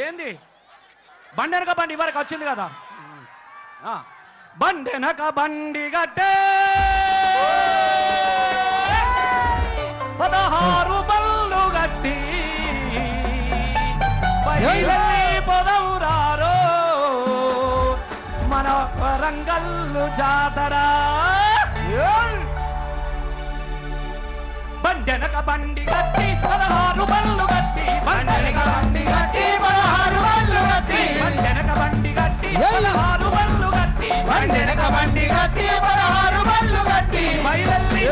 ఏంది బండెనక బండి వరకు వచ్చింది కదా. బండెనక బండి గట్టే 16 బళ్ళు గట్టి పొదవురారో మన వరంగల్లు జాతర. బండెనక బండి గట్టి 16 బళ్ళు గట్టి బండెనక బండి గట్టి 16 బళ్ళు గట్టి బండెనక బండి గట్టి 16 బళ్ళు గట్టి బండెనక బండి గట్టి 16 బళ్ళు గట్టి బయలల్లి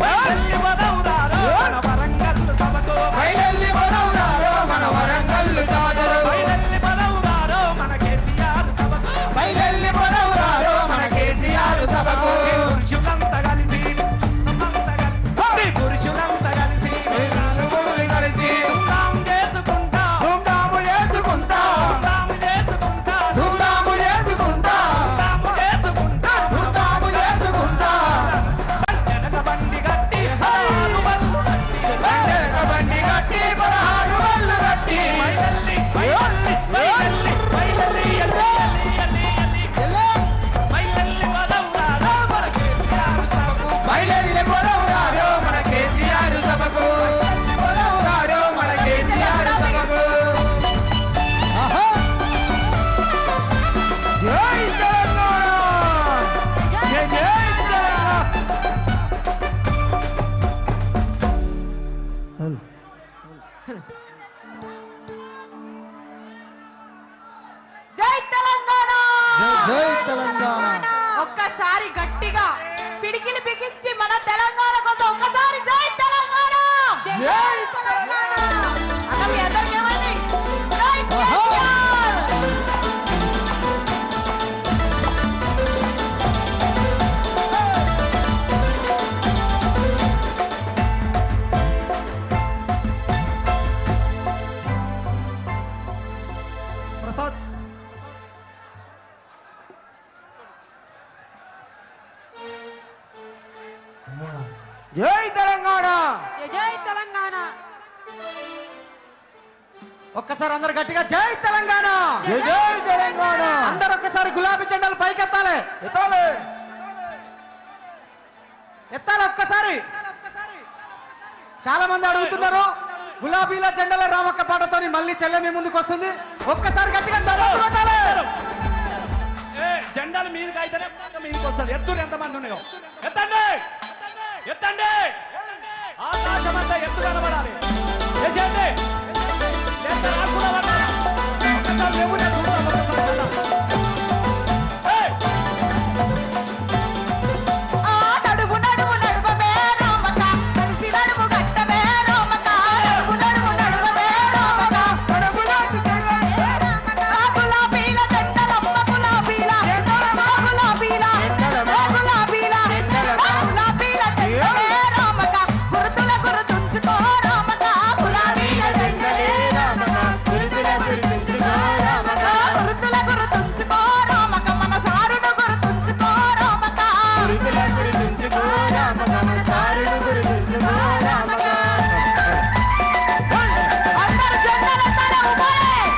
బయలల్లి వదవురారో మన వరంగల్లు సభకు బయలల్లి వదవురారో మన వరంగల్లు జాతర బయలల్లి వదవురారో మన కేసీఆర్ సభకు బయలల్లి వదవురారో మన కేసీఆర్ సభకు పురుషులంతా కలిసి పురుషులంతా కలిసి కలిసి ధూమ్ధాము చేసుకుంటా ధూమ్ధాము చేసుకుంటా ధూమ్ధాము చేసుకుంటా ధూమ్ధాము చేసుకుంటా ధూమ్ధాము చేసుకుంటా ధూమ్ధాము చేసుకుంటా. బండెనక బండి గట్టి 16 బళ్ళు గట్టి బండెనక బండి గట్టి 16 బళ్ళు గట్టి బయలల్లి బయలల్లి బయలల్లి బయలల్లి బయలల్లి వదవురారో మన కేసీఆర్ సభకు బయలల్లి వదవురారో మన కేసీఆర్ సభకు వదవురారో మన కేసీఆర్ సభకు. జై తెలంగాణ జై జై జై తెలంగాణ జై తెలంగాణ. ఒక్కసారి గట్టిగా పిడికిలి బిగించి మన తెలంగాణ కోసం ఒక్కసారి జై తెలంగాణ జై తెలంగాణ అసలు మీ అందరికీ ఏమైంది? జై కేసీఆర్. ప్రసాద్ జై తెలంగాణ. జై జై తెలంగాణ. ఒక్కసారి అందరు గట్టిగా జై తెలంగాణ. జై జై తెలంగాణ. అందరు ఒక్కసారి గులాబీ జెండాలు పైకెత్తాలి. ఎత్తాలి ఎత్తాలి ఒక్కసారి. చాలా మంది అడుగుతున్నారు గులాబీల జెండాల రామక్క పాటతోని మళ్ళీ చెల్లె మీ ముందుకు వస్తుంది. ఒక్కసారి గట్టిగా సపోర్ట్ కొట్టాలి. జెండాలు మీదకి అయితేనే మీదకి వస్తుంది. ఎత్తులు ఎంతమంది ఉన్నాయో ఎత్తండి ఎత్తండి. ఆకాశం అంతా ఎత్తు కనబడాలి.